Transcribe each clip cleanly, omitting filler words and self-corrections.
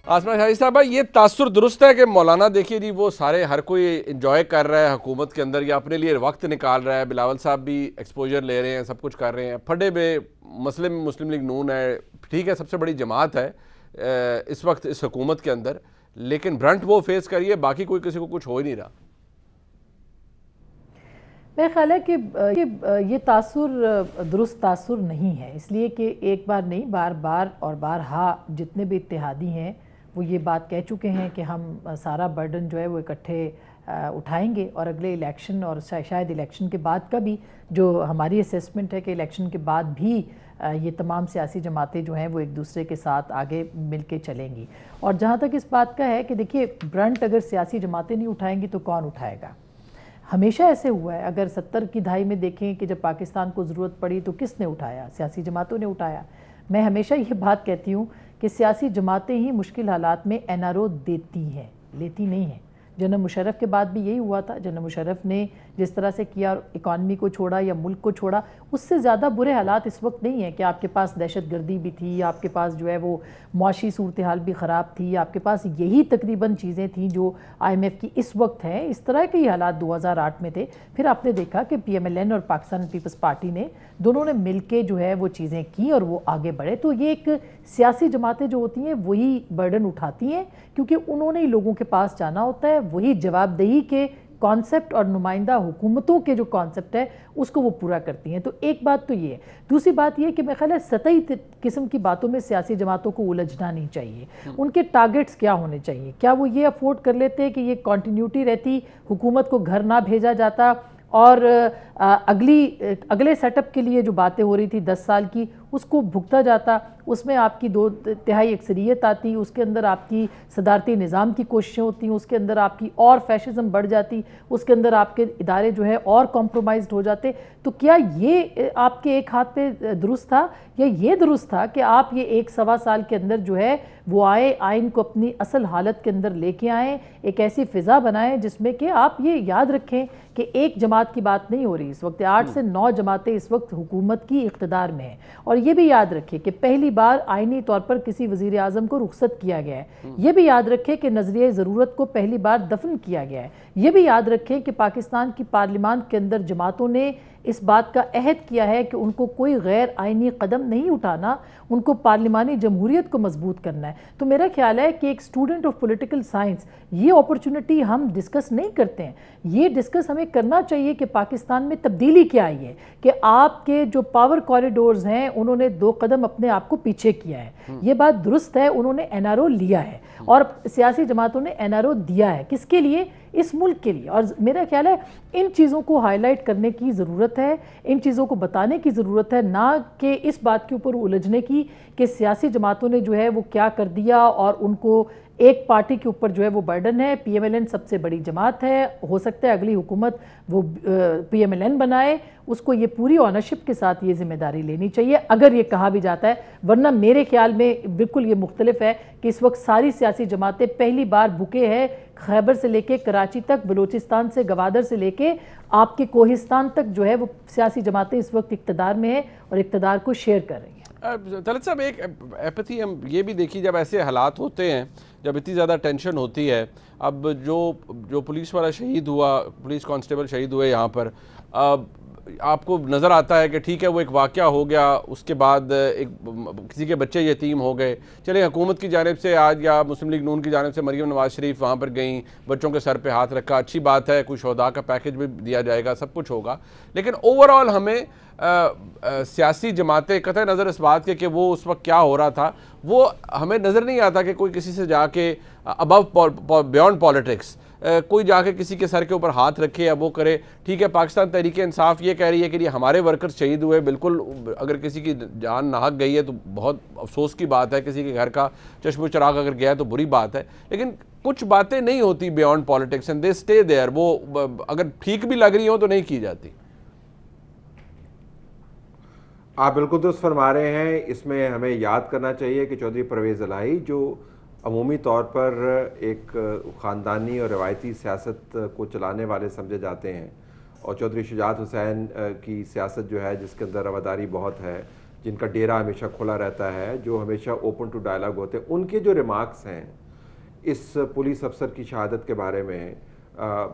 آسمان شاہی صاحب، یہ تاثر درست ہے کہ مولانا دیکھیے جی وہ سارے ہر کوئی انجوائے کر رہا ہے حکومت کے اندر یا اپنے لیے وقت نکال رہا ہے، بلاول صاحب بھی ایکسپوجر لے رہے ہیں، سب کچھ کر رہے ہیں، پھڈے میں مسلم لیگ نون ہے، ٹھیک ہے سب سے بڑی جماعت ہے اس وقت اس حکومت کے اندر، لیکن برنٹ وہ فیس کریے، باقی کوئی کسی کو کچھ ہو ہی نہیں رہا۔ میرا خیال ہے کہ یہ تاثر درست تاثر نہیں ہے، اس لیے کہ ایک بار نہیں بار بار اور بارہا جتنے بھی اتحادی ہیں وہ یہ بات کہہ چکے ہیں کہ ہم سارا برڈن جو ہے وہ اکٹھے اٹھائیں گے، اور اگلے الیکشن اور شاید الیکشن کے بعد کا بھی جو ہماری اسیسمنٹ ہے کہ الیکشن کے بعد بھی یہ تمام سیاسی جماعتیں جو ہیں وہ ایک دوسرے کے ساتھ آگے مل کے چلیں گی۔ اور جہاں تک اس بات کا ہے کہ دیکھیے برنٹ اگر سیاسی جماعتیں نہیں اٹھائیں گی تو کون اٹھائے گا؟ ہمیشہ ایسے ہوا ہے، اگر 70 کی دہائی میں دیکھیں کہ جب پاکستان کو ضرورت پڑی تو کس نے اٹھایا؟ سیاسی جماعتوں نے اٹھایا۔ میں ہمیشہ یہ بات کہتی ہوں کہ سیاسی جماعتیں ہی مشکل حالات میں این آر او دیتی ہیں، لیتی نہیں ہیں۔ جنرل مشرف کے بعد بھی یہی ہوا تھا، جنرل مشرف نے جس طرح سے کیا اکانومی کو چھوڑا یا ملک کو چھوڑا، اس سے زیادہ برے حالات اس وقت نہیں ہیں کہ آپ کے پاس دہشت گردی بھی تھی، آپ کے پاس جو ہے وہ معاشی صورتحال بھی خراب تھی، آپ کے پاس یہی تقریباً چیزیں تھیں جو آئی ایم ایف کی اس وقت ہیں، اس طرح کے ہی حالات 2008 میں تھے۔ پھر آپ نے دیکھا کہ پی ایم ایل این اور پاکستان پیپلز پارٹی نے دونوں نے مل کے جو ہے وہ چیزیں کی اور وہ آگے بڑھے۔ تو یہ ایک سیاسی جماعتیں جو ہوتی ہیں وہی برڈن اٹھاتی ہیں، کیونکہ انہوں نے ہی لوگوں کے پاس جانا ہوتا ہے، وہی جواب دہی کے کانسیپٹ اور نمائندہ حکومتوں کے جو کانسیپٹ ہے اس کو وہ پورا کرتی ہیں۔ تو ایک بات تو یہ ہے۔ دوسری بات یہ کہ میرے خیال ہے سطحی قسم کی باتوں میں سیاسی جماعتوں کو الجھنا نہیں چاہیے۔ ان کے ٹارگٹس کیا ہونے چاہیے؟ کیا وہ یہ افورڈ کر لیتے کہ یہ کنٹینیوٹی رہتی، حکومت کو گھر نہ بھیجا جاتا اور اگلے سیٹ اپ کے لیے جو باتیں ہو رہی تھی 10 سال کی اس کو بھگتا جاتا، اس میں آپ کی 2/3 اکثریت آتی، اس کے اندر آپ کی صدارتی نظام کی کوششیں ہوتی، اس کے اندر آپ کی اور فیشزم بڑھ جاتی، اس کے اندر آپ کے ادارے جو ہے اور کمپرومائزڈ ہو جاتے۔ تو کیا یہ آپ کے ایک ہاتھ پہ درست تھا، یا یہ درست تھا کہ آپ یہ 1-1.25 سال کے اندر جو ہے وہ آئین کو اپنی اصل حالت کے اندر لے کے آئیں، ایک ایسی فضا بنائیں جس میں کہ آپ یہ یاد رکھیں کہ ایک جماعت کی بات نہیں ہو رہی اس وقت، 8 سے 9 جماعتیں اس وقت حکومت کی اقتدار میں ہیں، اور یہ بھی یاد رکھیں کہ پہلی بار آئینی طور پر کسی وزیر اعظم کو رخصت کیا گیا ہے، یہ بھی یاد رکھیں کہ نظریہ ضرورت کو پہلی بار دفن کیا گیا ہے، یہ بھی یاد رکھیں کہ پاکستان کی پارلیمان کے اندر جماعتوں نے اس بات کا عہد کیا ہے کہ ان کو کوئی غیر آئینی قدم نہیں اٹھانا، ان کو پارلیمانی جمہوریت کو مضبوط کرنا ہے۔ تو میرا خیال ہے کہ ایک اسٹوڈنٹ آف پولیٹیکل سائنس یہ اپرچونٹی ہم ڈسکس نہیں کرتے ہیں، یہ ڈسکس ہمیں کرنا چاہیے کہ پاکستان میں تبدیلی کیا آئی ہے، کہ آپ کے جو پاور کوریڈورز ہیں انہوں نے 2 قدم اپنے آپ کو پیچھے کیا ہے، یہ بات درست ہے، انہوں نے این آر او لیا ہے اور سیاسی جماعتوں نے این آر او دیا ہے، کس کے لیے؟ اس ملک کے لیے۔ اور میرا خیال ہے ان چیزوں کو ہائی لائٹ کرنے کی ضرورت ہے، ان چیزوں کو بتانے کی ضرورت ہے، نہ کہ اس بات کے اوپر الجھنے کی کہ سیاسی جماعتوں نے جو ہے وہ کیا کر دیا اور ان کو ایک پارٹی کے اوپر جو ہے وہ برڈن ہے۔ پی ایم ایل این سب سے بڑی جماعت ہے، ہو سکتا ہے اگلی حکومت وہ پی ایم ایل این بنائے، اس کو یہ پوری آنرشپ کے ساتھ یہ ذمہ داری لینی چاہیے اگر یہ کہا بھی جاتا ہے، ورنہ میرے خیال میں بالکل یہ مختلف ہے کہ اس وقت ساری سیاسی جماعتیں پہلی بار بھوکے ہیں، خیبر سے لے کے کراچی تک، بلوچستان سے گوادر سے لے کے آپ کے کوہستان تک جو ہے وہ سیاسی جماعتیں اس وقت اقتدار میں ہیں اور اقتدار کو شیئر کر رہی ہیں۔ طلعت صاحب، ایک ایپتھی ہم یہ بھی دیکھی جب ایسے حالات ہوتے ہیں، جب اتنی زیادہ ٹینشن ہوتی ہے، اب جو پولیس والا شہید ہوا، پولیس کانسٹیبل شہید ہوئے یہاں پر، آپ کو نظر آتا ہے کہ ٹھیک ہے وہ ایک واقعہ ہو گیا، اس کے بعد کسی کے بچے یتیم ہو گئے، چلیں حکومت کی جانب سے آج یا مسلم لیگ نون کی جانب سے مریم نواز شریف وہاں پر گئیں، بچوں کے سر پہ ہاتھ رکھا، اچھی بات ہے، کوئی شہداء کا پیکج بھی دیا جائے گا، سب کچھ ہوگا، لیکن اوورآل ہمیں سیاسی جماعتیں قطع نظر اس بات کے کہ وہ اس وقت کیا ہو رہا تھا، وہ ہمیں نظر نہیں آتا کہ کوئی کسی سے جا کے ابو بیونڈ پالیٹکس کوئی جا کے کسی کے سر کے اوپر ہاتھ رکھے یا وہ کرے۔ ٹھیک ہے، پاکستان تحریک انصاف یہ کہہ رہی ہے کہ یہ ہمارے ورکرز شہید ہوئے، بالکل اگر کسی کی جان ناحق گئی ہے تو بہت افسوس کی بات ہے، کسی کے گھر کا چشم و چراغ اگر گیا ہے تو بری بات ہے، لیکن کچھ باتیں نہیں ہوتی beyond politics and they stay there, وہ اگر ٹھیک بھی لگ رہی ہوں تو نہیں کی جاتی۔ آپ بالکل درست فرما رہے ہیں، اس میں ہمیں یاد کرنا چاہیے کہ چودھری پرویز الہی جو عمومی طور پر ایک خاندانی اور روایتی سیاست کو چلانے والے سمجھے جاتے ہیں، اور چودھری شجاعت حسین کی سیاست جو ہے جس کے اندر رواداری بہت ہے، جن کا ڈیرا ہمیشہ کھلا رہتا ہے, جو ہمیشہ اوپن ٹو ڈائلاگ ہوتے ہیں, ان کے جو ریمارکس ہیں اس پولیس افسر کی شہادت کے بارے میں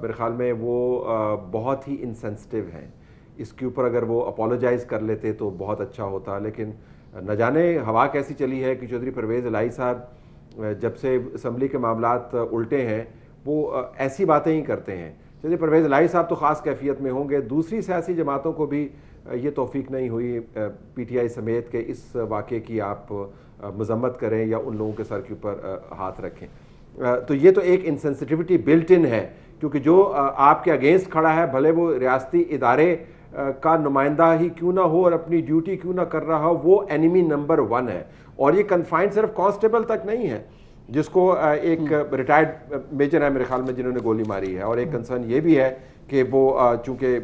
میرے خیال میں وہ بہت ہی انسینسٹیو ہیں. اس کے اوپر اگر وہ اپولوجائز کر لیتے تو بہت اچھا ہوتا, لیکن نہ جانے ہوا کیسی چلی ہے کہ چودھری پرویز الہی صاحب جب سے اسمبلی کے معاملات الٹے ہیں وہ ایسی باتیں ہی کرتے ہیں. چودھری پرویز الہی صاحب تو خاص کیفیت میں ہوں گے, دوسری سیاسی جماعتوں کو بھی یہ توفیق نہیں ہوئی پی ٹی آئی سمیت کہ اس واقعے کی آپ مذمت کریں یا ان لوگوں کے سر کے اوپر ہاتھ رکھیں. تو یہ تو ایک انسینسٹیوٹی بلٹ ان ہے, کیونکہ جو آپ کے اگینسٹ کھڑا ہے بھلے وہ ریاستی ادارے کا نمائندہ ہی کیوں نہ ہو اور اپنی ڈیوٹی کیوں نہ کر رہا ہو, وہ اینیمی نمبر 1 ہے. اور یہ کنفائنڈ صرف کانسٹیبل تک نہیں ہے جس کو ایک ریٹائرڈ میجر ہے میرے خیال میں جنہوں نے گولی ماری ہے, اور ایک کنسرن یہ بھی ہے کہ وہ چونکہ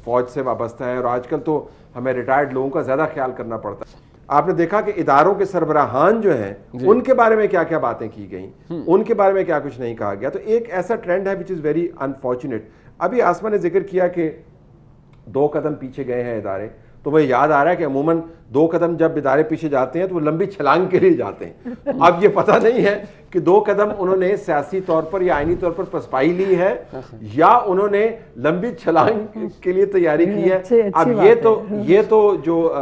فوج سے وابستہ ہیں اور آج کل تو ہمیں ریٹائرڈ لوگوں کا زیادہ خیال کرنا پڑتا ہے. آپ نے دیکھا کہ اداروں کے سربراہان جو ہیں ان کے بارے میں کیا کیا باتیں کی گئیں, ان کے بارے میں کیا کچھ نہیں کہا گیا. تو ایک ایسا ٹرینڈ ہے وچ از ویری انفارچونیٹ. ابھی آسما نے ذکر کیا کہ 2 قدم پیچھے گئے ہیں ادارے, تو مجھے یاد آ رہا ہے کہ عموماً 2 قدم جب ادارے پیچھے جاتے ہیں تو وہ لمبی چھلانگ کے لیے جاتے ہیں. اب یہ پتہ نہیں ہے کہ 2 قدم انہوں نے سیاسی طور پر یا آئینی طور پر پسپائی لی ہے یا انہوں نے لمبی چھلانگ کے لیے تیاری کی ہے. اب یہ تو جو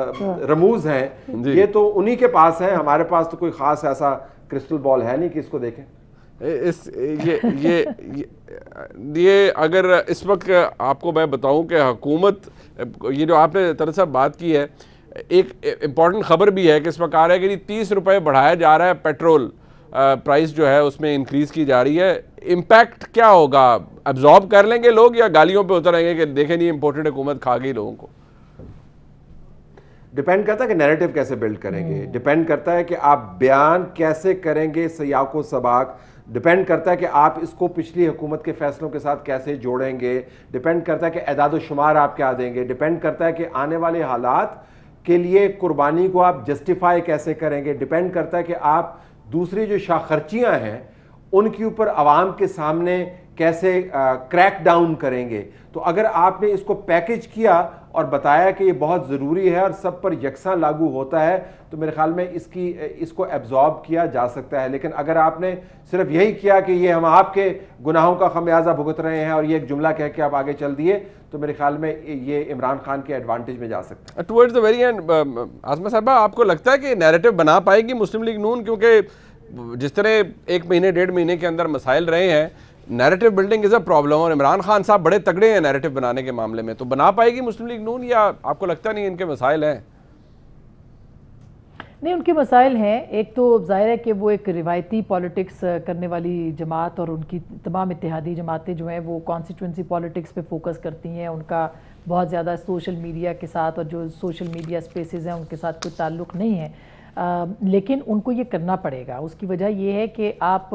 رموز ہیں یہ تو انہی کے پاس ہیں, ہمارے پاس تو کوئی خاص ایسا کرسٹل بال ہے نہیں کہ اس کو دیکھیں. یہ اگر اس وقت آپ کو میں بتاؤں کہ حکومت, یہ جو آپ نے طرز صاحب بات کی ہے, ایک امپورٹنٹ خبر بھی ہے کہ اس وقت آ رہا ہے کہ 30 روپے بڑھایا جا رہا ہے, پیٹرول پرائس جو ہے اس میں انکریز کی جا رہی ہے. امپیکٹ کیا ہوگا, ابزارب کر لیں گے لوگ یا گالیوں پہ اتر آئیں گے کہ دیکھیں نہیں امپورٹنٹ حکومت کھا گئی لوگوں کو؟ ڈیپینڈ کرتا ہے کہ نیریٹو کیسے بلڈ کریں گے, ڈیپینڈ کرتا ہے کہ آپ بیان کیسے کریں گے سیاق و سباق, ڈیپینڈ کرتا ہے کہ آپ اس کو پچھلی حکومت کے فیصلوں کے ساتھ کیسے جوڑیں گے, ڈیپینڈ کرتا ہے کہ اعداد و شمار آپ کیا دیں گے, ڈیپینڈ کرتا ہے کہ آنے والے حالات کے لیے قربانی کو آپ جسٹیفائی کیسے کریں گے, ڈیپینڈ کرتا ہے کہ آپ دوسری جو شاہ خرچیاں ہیں ان کے اوپر عوام کے سامنے کیسے کریک ڈاؤن کریں گے. تو اگر آپ نے اس کو پیکج کیا اور بتایا کہ یہ بہت ضروری ہے اور سب پر یکساں لاگو ہوتا ہے تو میرے خیال میں اس کو ایبزارب کیا جا سکتا ہے. لیکن اگر آپ نے صرف یہی کیا کہ یہ ہم آپ کے گناہوں کا خمیازہ بھگت رہے ہیں اور یہ ایک جملہ کہہ کے آپ آگے چل دیے تو میرے خیال میں یہ عمران خان کے ایڈوانٹیج میں جا سکتا ہے. ٹورڈز دی ویری اینڈ آسما صاحبہ, آپ کو لگتا ہے کہ نیریٹو بنا پائے گی مسلم لیگ نون, کیونکہ جس طرح 1 مہینے 1.5 مہینے کے اندر مسائل رہے ہیں, narrative building is a problem, اور عمران خان صاحب بڑے تگڑے ہیں نیریٹو بنانے کے معاملے میں, تو بنا پائے گی مسلم لیگ نون یا آپ کو لگتا نہیں ان کے مسائل ہیں؟ نہیں, ان کے مسائل ہیں. ایک تو ظاہر ہے کہ وہ ایک روایتی پالیٹکس کرنے والی جماعت اور ان کی تمام اتحادی جماعتیں جو ہیں وہ کانسٹیٹوئنسی پالیٹکس پہ فوکس کرتی ہیں, ان کا بہت زیادہ سوشل میڈیا کے ساتھ اور جو سوشل میڈیا سپیسز ہیں ان کے ساتھ کوئی تعلق نہیں ہے. لیکن ان کو یہ کرنا پڑے گا. اس کی وجہ یہ ہے کہ آپ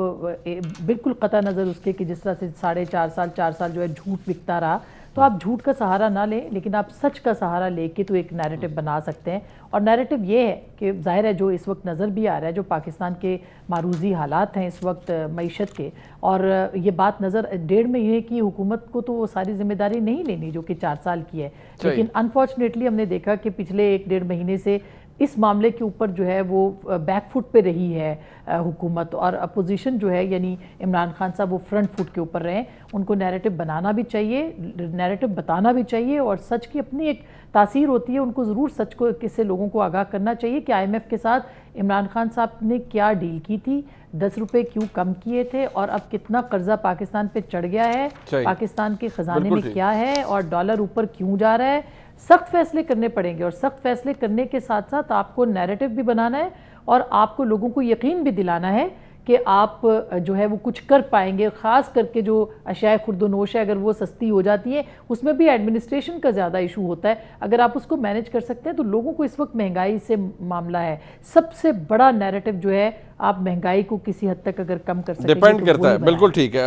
بالکل قطع نظر اس کے کہ جس طرح سے 4.5 سال جو ہے جھوٹ بکتا رہا, تو آپ جھوٹ کا سہارا نہ لیں لیکن آپ سچ کا سہارا لے کے تو ایک نیریٹو بنا سکتے ہیں. اور نیریٹو یہ ہے کہ ظاہر ہے جو اس وقت نظر بھی آ رہا ہے, جو پاکستان کے معروضی حالات ہیں اس وقت معیشت کے, اور یہ بات نظر 1.5 مہینے کی حکومت کو تو وہ ساری ذمہ داری نہیں لینی جو کہ 4 سال کی ہے. لیکن انفارچونیٹلی ہم نے دیکھا کہ پچھلے 1.5 مہینے سے اس معاملے کے اوپر جو ہے وہ بیک فٹ پہ رہی ہے حکومت, اور اپوزیشن جو ہے یعنی عمران خان صاحب وہ فرنٹ فٹ کے اوپر رہے. ان کو نیریٹو بنانا بھی چاہیے, نیریٹو بتانا بھی چاہیے, اور سچ کی اپنی ایک تاثیر ہوتی ہے, ان کو ضرور سچ کو سے لوگوں کو آگاہ کرنا چاہیے کہ IMF کے ساتھ عمران خان صاحب نے کیا ڈیل کی تھی, 10 روپے کیوں کم کیے تھے, اور اب کتنا قرضہ پاکستان پہ چڑھ گیا ہے, پاکستان کے خزانے میں کیا ہے, اور ڈالر اوپر کیوں جا رہا ہے. سخت فیصلے کرنے پڑیں گے, اور سخت فیصلے کرنے کے ساتھ ساتھ آپ کو نیریٹو بھی بنانا ہے اور آپ کو لوگوں کو یقین بھی دلانا ہے کہ آپ جو ہے وہ کچھ کر پائیں گے. خاص کر کے جو اشیاء خرد و نوش ہے اگر وہ سستی ہو جاتی ہیں اس میں بھی ایڈمنسٹریشن کا زیادہ ایشو ہوتا ہے. اگر آپ اس کو مینیج کر سکتے ہیں تو لوگوں کو اس وقت مہنگائی سے معاملہ ہے, سب سے بڑا نیریٹو جو ہے آپ مہنگائی کو کسی حد تک اگر کم کر سکیں. ڈیپینڈ کرتا ہے, بالکل ٹھیک ہے.